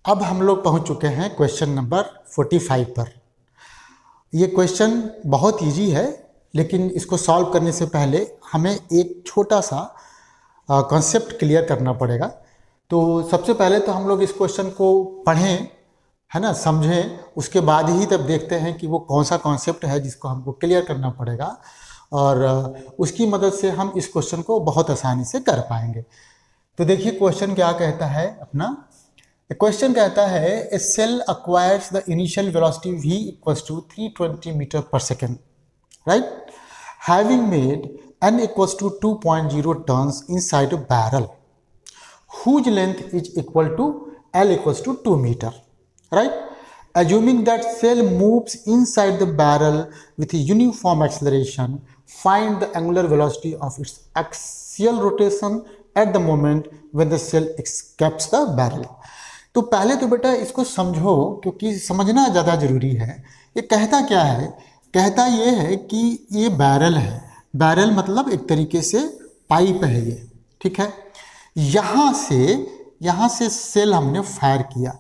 अब हम लोग पहुंच चुके हैं क्वेश्चन नंबर 45 पर। ये क्वेश्चन बहुत इजी है, लेकिन इसको सॉल्व करने से पहले हमें एक छोटा सा कॉन्सेप्ट क्लियर करना पड़ेगा। तो सबसे पहले तो हम लोग इस क्वेश्चन को पढ़ें, है ना, समझें, उसके बाद ही तब देखते हैं कि वो कौन सा कॉन्सेप्ट है जिसको हमको क्लियर करना पड़ेगा, और उसकी मदद से हम इस क्वेश्चन को बहुत आसानी से कर पाएंगे। तो देखिए क्वेश्चन क्या कहता है अपना। क्वेश्चन कहता है a shell acquires the initial velocity v equals to 320 metre per second, right, having made n equals to 2.0 turns inside a barrel whose length is equal to L equals to 2 meter, right? Assuming that cell moves inside the barrel with a uniform acceleration, find the angular velocity of its axial rotation at the moment when the cell escapes the barrel. तो पहले तो बेटा इसको समझो, क्योंकि समझना ज़्यादा ज़रूरी है। ये कहता क्या है? कहता ये है कि ये बैरल है। बैरल मतलब एक तरीके से पाइप है ये, ठीक है। यहाँ से सेल हमने फायर किया।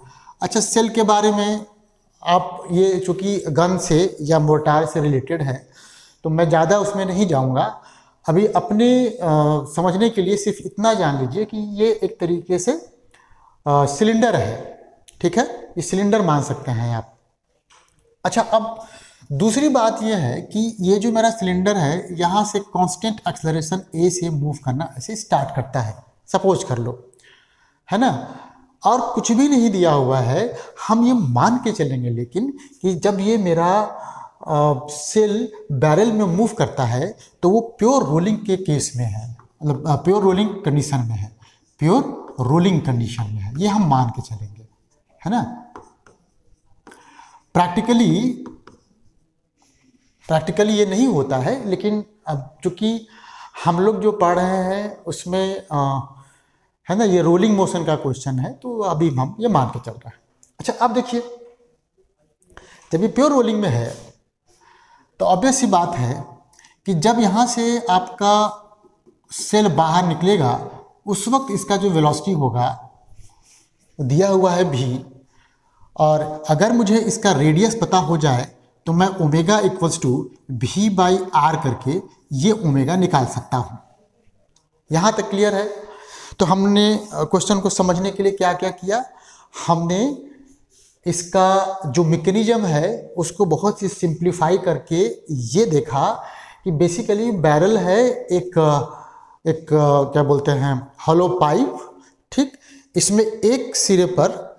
अच्छा, सेल के बारे में आप ये चूँकि गन से या मोर्टार से रिलेटेड है तो मैं ज़्यादा उसमें नहीं जाऊँगा। अभी अपने समझने के लिए सिर्फ इतना जान लीजिए कि ये एक तरीके से सिलेंडर है, ठीक है। ये सिलेंडर मान सकते हैं आप। अच्छा, अब दूसरी बात यह है कि ये जो मेरा सिलेंडर है यहाँ से कांस्टेंट एक्सेलरेशन ए से मूव करना ऐसे स्टार्ट करता है, सपोज कर लो, है ना। और कुछ भी नहीं दिया हुआ है, हम ये मान के चलेंगे लेकिन कि जब ये मेरा सेल बैरल में मूव करता है तो वो प्योर रोलिंग के केस में है, मतलब प्योर रोलिंग कंडीशन में है, प्योर रोलिंग कंडीशन में है, ये हम मान के चलेंगे, है ना। प्रैक्टिकली ये नहीं होता है, लेकिन अब चूँकि हम लोग जो पढ़ रहे हैं उसमें है ना, ये रोलिंग मोशन का क्वेश्चन है, तो अभी हम ये मान के चल रहे हैं। अच्छा, अब देखिए, जब ये प्योर रोलिंग में है तो ऑब्वियस सी बात है कि जब यहाँ से आपका सेल बाहर निकलेगा उस वक्त इसका जो वेलोसिटी होगा दिया हुआ है v, और अगर मुझे इसका रेडियस पता हो जाए तो मैं ओमेगा इक्वल्स टू v/r करके ये ओमेगा निकाल सकता हूँ। यहाँ तक क्लियर है? तो हमने क्वेश्चन को समझने के लिए क्या क्या किया, हमने इसका जो मैकेनिज्म है उसको बहुत ही सिंप्लीफाई करके ये देखा कि बेसिकली बैरल है एक क्या बोलते हैं, हॉलो पाइप, ठीक। इसमें एक सिरे पर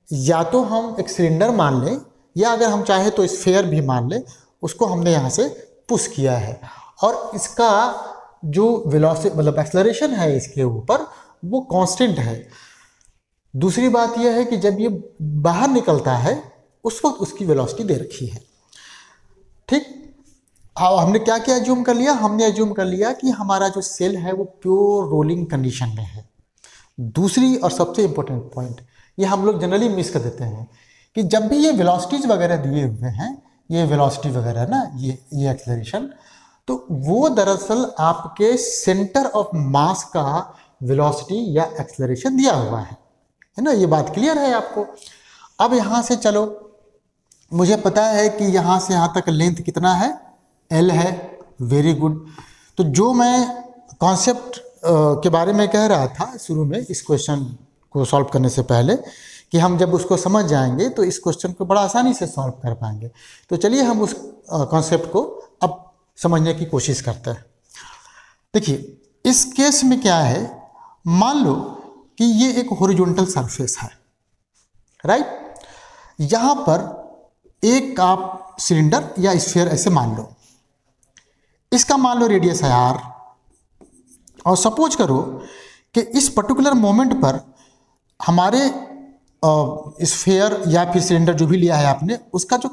या तो हम एक सिलेंडर मान लें या अगर हम चाहे तो स्फीयर भी मान लें, उसको हमने यहाँ से पुश किया है और इसका जो वेलोसिटी मतलब एक्सेलरेशन है इसके ऊपर वो कांस्टेंट है। दूसरी बात यह है कि जब ये बाहर निकलता है उस वक्त उसकी वेलोसिटी दे रखी है, ठीक। अब हमने क्या क्या एज्यूम कर लिया? हमने एज्यूम कर लिया कि हमारा जो सेल है वो प्योर रोलिंग कंडीशन में है। दूसरी और सबसे इम्पोर्टेंट पॉइंट, ये हम लोग जनरली मिस कर देते हैं कि जब भी ये वेलोसिटीज वगैरह दिए हुए हैं, ये वेलोसिटी वगैरह ना, ये एक्सेलरेशन, तो वो दरअसल आपके सेंटर ऑफ मास का वेलोसिटी या एक्सेलरेशन दिया हुआ है ना। ये बात क्लियर है आपको? अब यहाँ से चलो, मुझे पता है कि यहाँ से यहाँ तक लेंथ कितना है, L है, वेरी गुड। तो जो मैं कॉन्सेप्ट के बारे में कह रहा था शुरू में इस क्वेश्चन को सॉल्व करने से पहले कि हम जब उसको समझ जाएंगे तो इस क्वेश्चन को बड़ा आसानी से सॉल्व कर पाएंगे। तो चलिए हम उस कॉन्सेप्ट को अब समझने की कोशिश करते हैं। देखिए, इस केस में क्या है, मान लो कि ये एक हॉरिजॉन्टल सरफेस है, राइट। यहाँ पर एक आप सिलेंडर या स्फीयर ऐसे मान लो, इसका मान लो रेडियस है r, और सपोज करो कि इस पर्टिकुलर मोमेंट पर हमारे स्फीयर या फिर सिलेंडर जो भी लिया है आपने, उसका जो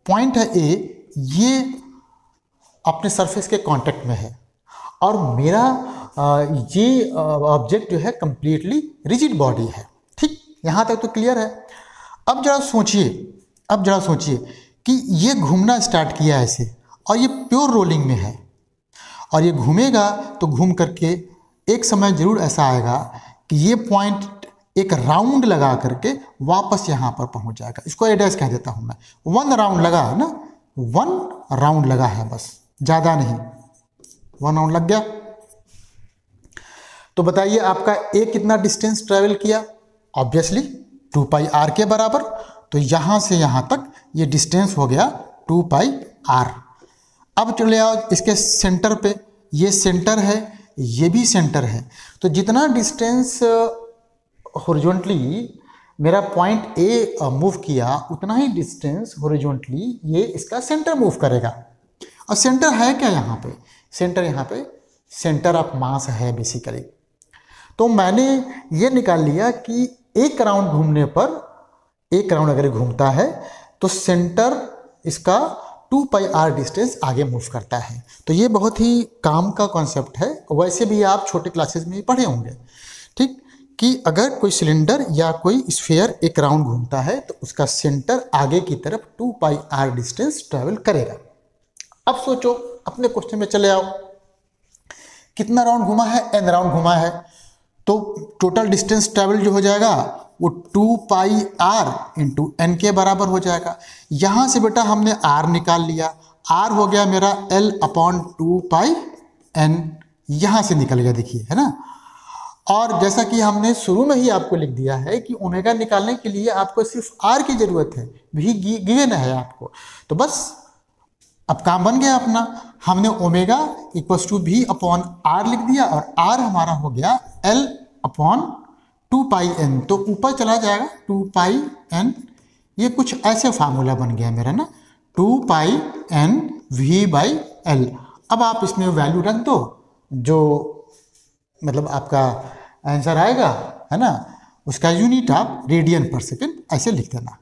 पॉइंट है A, ये अपने सरफेस के कांटेक्ट में है और मेरा ये ऑब्जेक्ट जो है कंप्लीटली रिजिड बॉडी है, ठीक। यहाँ तक तो क्लियर है। अब जरा सोचिए कि ये घूमना स्टार्ट किया ऐसे और ये प्योर रोलिंग में है और ये घूमेगा तो घूम करके एक समय जरूर ऐसा आएगा कि ये पॉइंट एक राउंड लगा करके वापस यहाँ पर पहुँच जाएगा। इसको एडैस कह देता हूँ मैं। 1 राउंड लगा है ना, 1 राउंड लगा है बस, ज़्यादा नहीं, 1 राउंड लग गया। तो बताइए आपका ए कितना डिस्टेंस ट्रेवल किया? ऑब्वियसली 2 पाई आर के बराबर। तो यहाँ से यहाँ तक ये डिस्टेंस हो गया 2 पाई आर। अब चले आओ इसके सेंटर पे, ये सेंटर है, ये भी सेंटर है। तो जितना डिस्टेंस हॉरिजॉन्टली मेरा पॉइंट ए मूव किया, उतना ही डिस्टेंस हॉरिजॉन्टली ये इसका सेंटर मूव करेगा। और सेंटर है क्या यहाँ पे? सेंटर यहाँ पे सेंटर ऑफ मास है बेसिकली। तो मैंने ये निकाल लिया कि एक राउंड घूमने पर, एक राउंड अगर घूमता है तो सेंटर इसका 2 पाई आर डिस्टेंस आगे मूव करता है। तो ये बहुत ही काम का कॉन्सेप्ट है। वैसे भी आप छोटे क्लासेस में ही पढ़े होंगे, ठीक, कि अगर कोई सिलेंडर या कोई स्फीयर एक राउंड घूमता है तो उसका सेंटर आगे की तरफ 2 पाई आर डिस्टेंस ट्रेवल करेगा। अब सोचो, अपने क्वेश्चन में चले आओ, कितना राउंड घुमा है? n राउंड घुमा है। तो टोटल डिस्टेंस ट्रेवल जो हो जाएगा वो 2 पाई आर इंटू एन के बराबर हो जाएगा। यहाँ से बेटा हमने r निकाल लिया, r हो गया मेरा l अपॉन 2 पाई n, यहाँ से निकल गया, देखिए, है ना। और जैसा कि हमने शुरू में ही आपको लिख दिया है कि ओमेगा निकालने के लिए आपको सिर्फ r की जरूरत है, भी गिवन है आपको। तो बस अब काम बन गया अपना। हमने ओमेगा इक्वल्स टू भी अपॉन आर लिख दिया और r हमारा हो गया l अपॉन 2 पाई n। तो ऊपर चला जाएगा 2 पाई n। ये कुछ ऐसे फार्मूला बन गया मेरा ना, 2 पाई n v बाई l। अब आप इसमें वैल्यू रख दो, जो मतलब आपका आंसर आएगा, है ना, उसका यूनिट आप रेडियन पर सेकेंड ऐसे लिख देना।